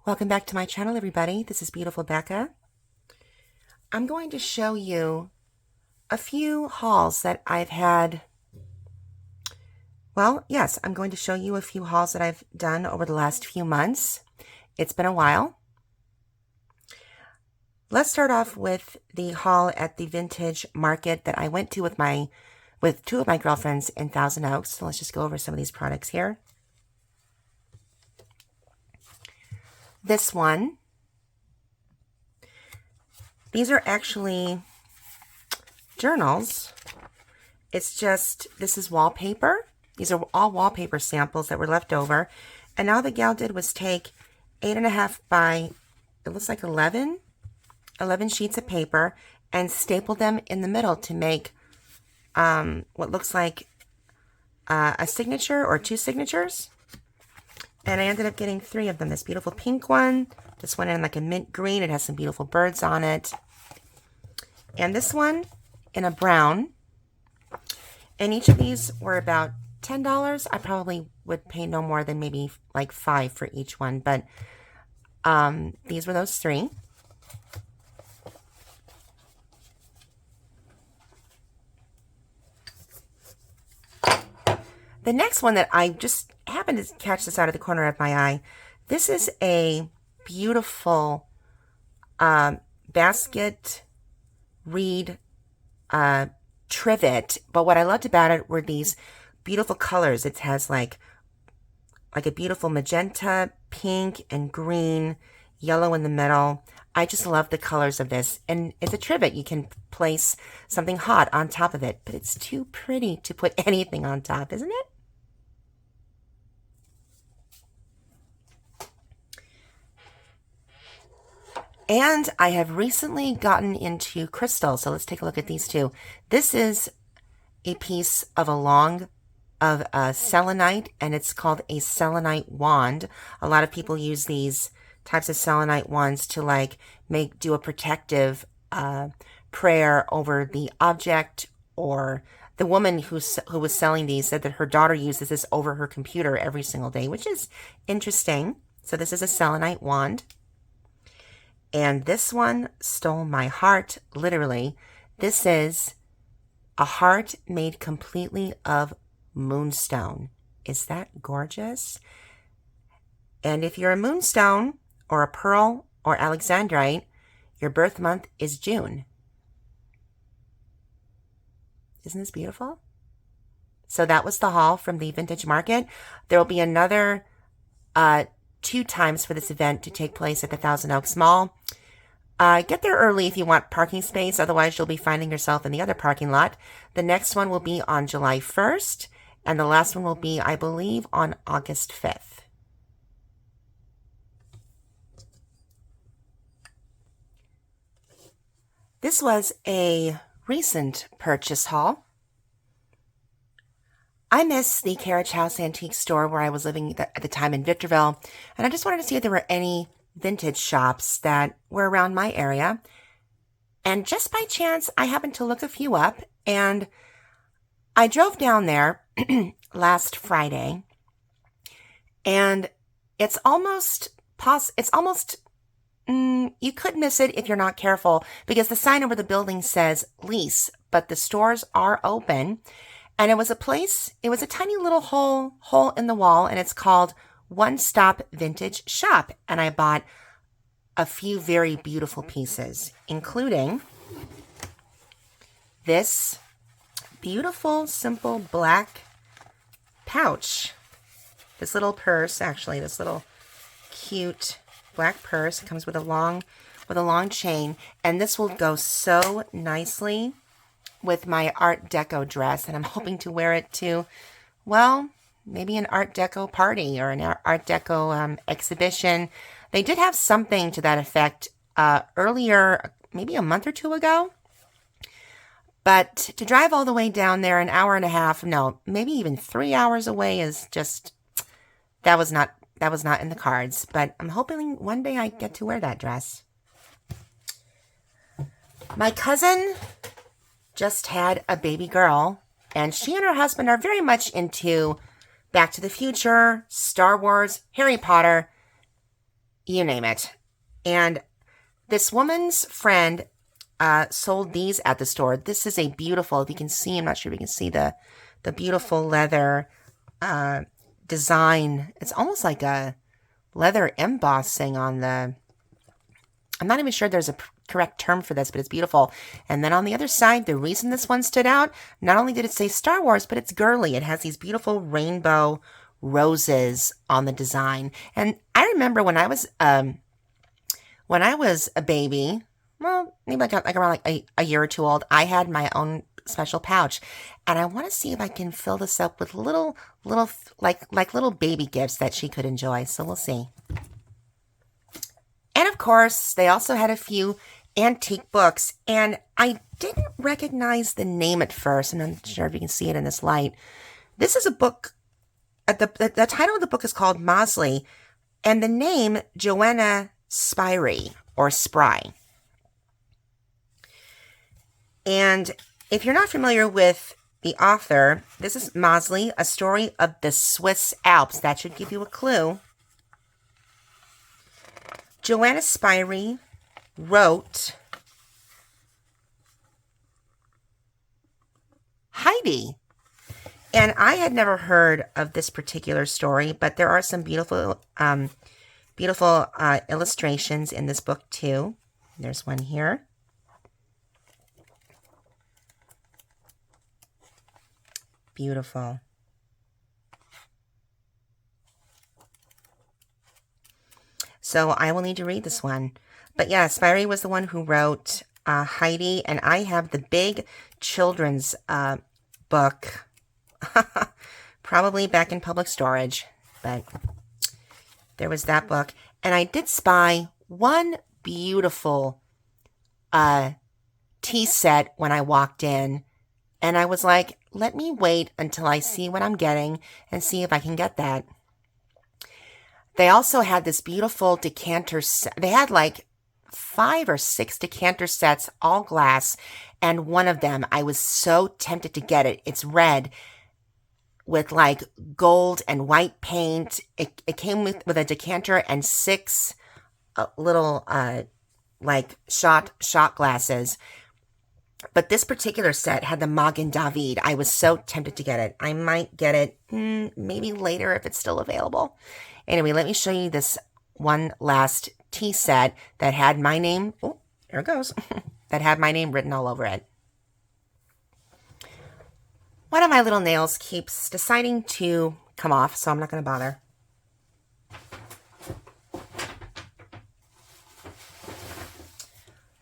Welcome back to my channel, everybody. This is Beautiful Becca. I'm going to show you a few hauls that I've had. Well, yes, I'm going to show you a few hauls that I've done over the last few months. It's been a while. Let's start off with the haul at the Vintage Market that I went to with two of my girlfriends in Thousand Oaks. So let's just go over some of these products here. This one. These are actually journals. It's just, this is wallpaper. These are all wallpaper samples that were left over. And all the gal did was take 8.5 by, it looks like 11 sheets of paper and stapled them in the middle to make what looks like a signature or two signatures. And I ended up getting 3 of them. This beautiful pink one. This one in like a mint green. It has some beautiful birds on it. And this one in a brown. And each of these were about $10. I probably would pay no more than maybe like $5 for each one. But these were those 3. The next one that I just happened to catch this out of the corner of my eye. This is a beautiful basket reed trivet. But what I loved about it were these beautiful colors. It has like a beautiful magenta, pink, and green, yellow in the middle. I just love the colors of this. And it's a trivet. You can place something hot on top of it, but it's too pretty to put anything on top, isn't it? And I have recently gotten into crystals, so let's take a look at these two. This is a piece of selenite, and it's called a selenite wand. A lot of people use these types of selenite wands to like do a protective prayer over the object. Or the woman who was selling these said that her daughter uses this over her computer every single day, which is interesting. So this is a selenite wand. And this one stole my heart, literally. This is a heart made completely of moonstone. Is that gorgeous? And if you're a moonstone or a pearl or alexandrite, your birth month is June. Isn't this beautiful? So that was the haul from the Vintage Market. There will be another 2 times for this event to take place at the Thousand Oaks Mall. Get there early if you want parking space. Otherwise, you'll be finding yourself in the other parking lot. The next one will be on July 1st. And the last one will be, I believe, on August 5th. This was a recent purchase haul. I miss the Carriage House Antique Store where I was living at the time in Victorville, and I just wanted to see if there were any vintage shops that were around my area. And just by chance, I happened to look a few up, and I drove down there last Friday, and it's almost you could miss it if you're not careful, because the sign over the building says lease, but the stores are open. And it was a tiny little hole in the wall, and it's called One Stop Vintage Shop. And I bought a few very beautiful pieces, including this beautiful, simple black pouch. This little purse, actually, this little cute black purse comes with a long chain, and this will go so nicely with my Art Deco dress, and I'm hoping to wear it to, well, maybe an Art Deco party or an Art Deco exhibition. They did have something to that effect earlier, maybe a month or 2 ago. But to drive all the way down there, an hour and a half, no, maybe even 3 hours away is just, that was not in the cards. But I'm hoping one day I get to wear that dress. My cousin just had a baby girl, and she and her husband are very much into Back to the Future, Star Wars, Harry Potter, you name it. And this woman's friend sold these at the store. This is a beautiful, if you can see, I'm not sure if you can see the beautiful leather design. It's almost like a leather embossing on the, I'm not even sure there's a correct term for this, but it's beautiful. And then on the other side, the reason this one stood out, not only did it say Star Wars, but it's girly. It has these beautiful rainbow roses on the design. And I remember when I was a baby, well, maybe like around like a year or two old, I had my own special pouch, and I want to see if I can fill this up with little like little baby gifts that she could enjoy. So we'll see. And of course, they also had a few antique books, and I didn't recognize the name at first. I'm not sure if you can see it in this light. This is a book. The title of the book is called Mosley, and the name Joanna Spry or Spry. And if you're not familiar with the author, this is Mosley, A Story of the Swiss Alps. That should give you a clue. Joanna Spry wrote Heidi. And I had never heard of this particular story, but there are some beautiful illustrations in this book too. There's one here. Beautiful. So I will need to read this one. But yeah, Spry was the one who wrote Heidi, and I have the big children's book, probably back in public storage, but there was that book. And I did spy one beautiful tea set when I walked in, and I was like, let me wait until I see what I'm getting and see if I can get that. They also had this beautiful decanter set. They had like 5 or 6 decanter sets, all glass, and one of them, I was so tempted to get it. It's red with like gold and white paint. It came with a decanter and 6 little like shot glasses. But this particular set had the Magen David. I was so tempted to get it. I might get it maybe later if it's still available. Anyway, let me show you this one last tea set that had my name. Oh, there it goes. That had my name written all over it. One of my little nails keeps deciding to come off, so I'm not going to bother.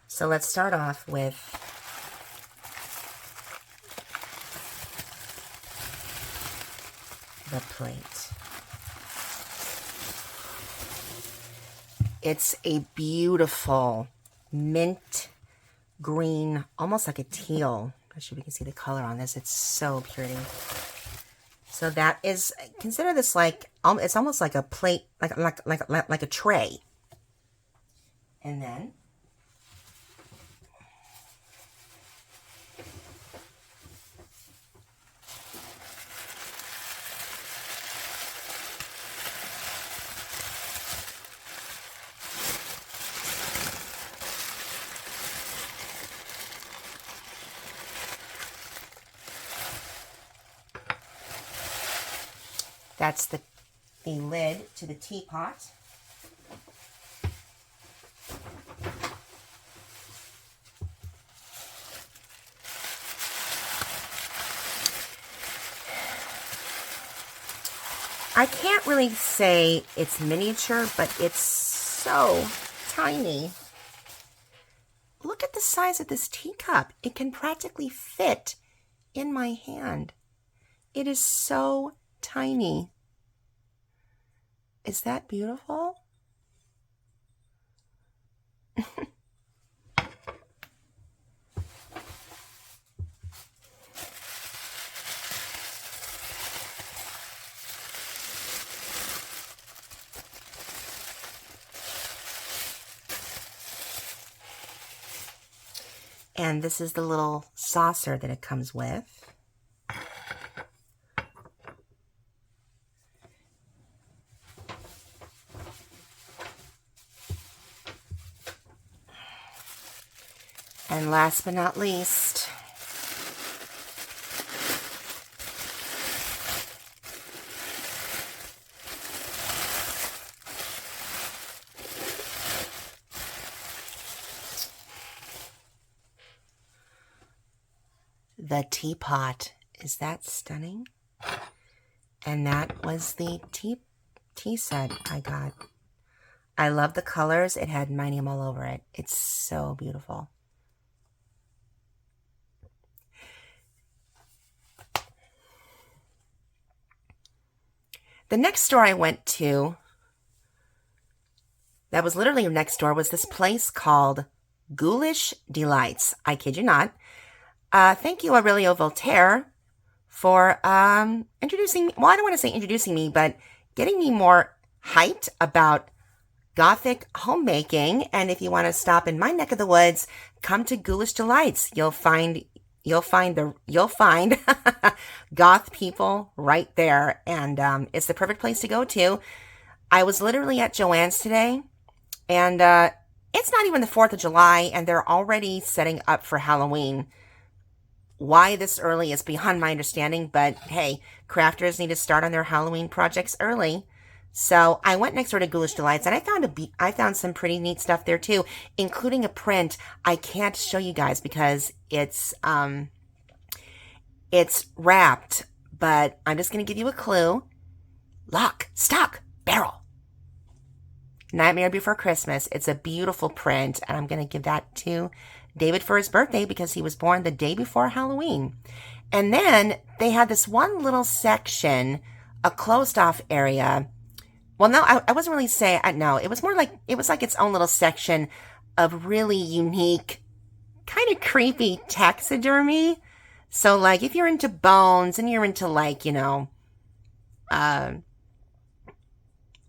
So let's start off with the plate. It's a beautiful mint green, almost like a teal. I'm sure we can see the color on this. It's so pretty. So that is, consider this like, it's almost like a plate, like a tray. And then that's the lid to the teapot. I can't really say it's miniature, but it's so tiny. Look at the size of this teacup. It can practically fit in my hand. It is so tiny. Is that beautiful? And this is the little saucer that it comes with. And last but not least, the teapot. Is that stunning? And that was the tea set I got. I love the colors. It had my name all over it. It's so beautiful. The next store I went to, that was literally next door, was this place called Ghoulish Delights. I kid you not. Thank you, Aurelio Voltaire, for introducing me. Well, I don't want to say introducing me, but getting me more hyped about Gothic homemaking. And if you want to stop in my neck of the woods, come to Ghoulish Delights. You'll find goth people right there, and it's the perfect place to go to. I was literally at Joann's today, and it's not even the 4th of July, and they're already setting up for Halloween. Why this early is beyond my understanding, but hey, crafters need to start on their Halloween projects early. So I went next door to Ghoulish Delights, and I found some pretty neat stuff there too, including a print I can't show you guys because it's wrapped, but I'm just going to give you a clue. Lock, stock, barrel. Nightmare Before Christmas. It's a beautiful print, and I'm going to give that to David for his birthday because he was born the day before Halloween. And then they had this one little section, a closed off area. Well, no, I wasn't really saying, no, it was more like, it was like its own little section of really unique, kind of creepy taxidermy. So, like, if you're into bones and you're into, like, you know,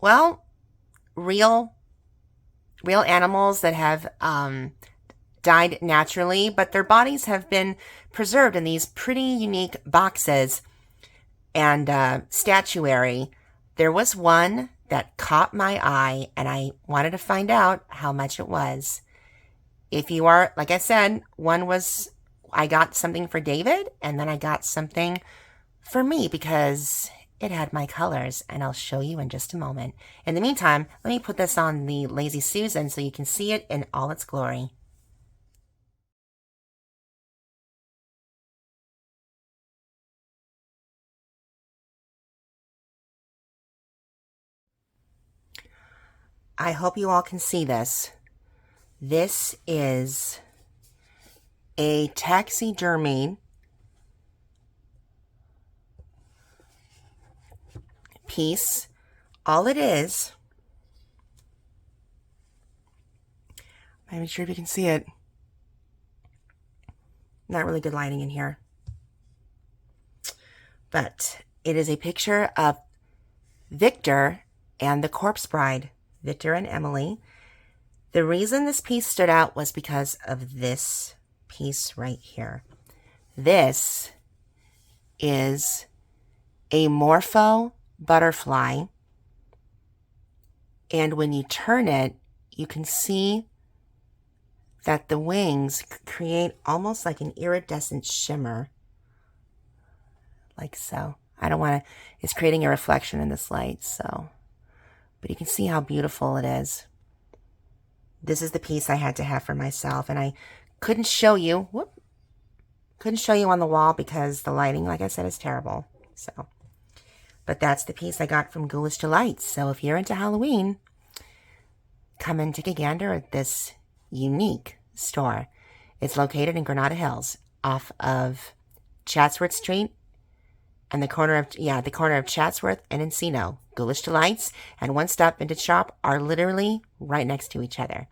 well, real animals that have died naturally, but their bodies have been preserved in these pretty unique boxes and statuary. There was one that caught my eye, and I wanted to find out how much it was. If you are, like I said, one was, I got something for David, and then I got something for me because it had my colors, and I'll show you in just a moment. In the meantime, let me put this on the Lazy Susan so you can see it in all its glory. I hope you all can see this. This is a taxidermy piece. All it is, I'm not sure if you can see it. Not really good lighting in here. But it is a picture of Victor and the Corpse Bride. Victor and Emily. The reason this piece stood out was because of this piece right here. This is a morpho butterfly, and when you turn it, you can see that the wings create almost like an iridescent shimmer, like so. I don't want to, it's creating a reflection in this light, so. But you can see how beautiful it is. This is the piece I had to have for myself, and I couldn't show you, couldn't show you on the wall because the lighting, like I said, is terrible. So, but that's the piece I got from Ghoulish Delights. So if you're into Halloween, come and take a gander at this unique store. It's located in Granada Hills, off of Chatsworth Street, and the corner of Chatsworth and Encino. Ghoulish Delights and One Stop Vintage Shop are literally right next to each other.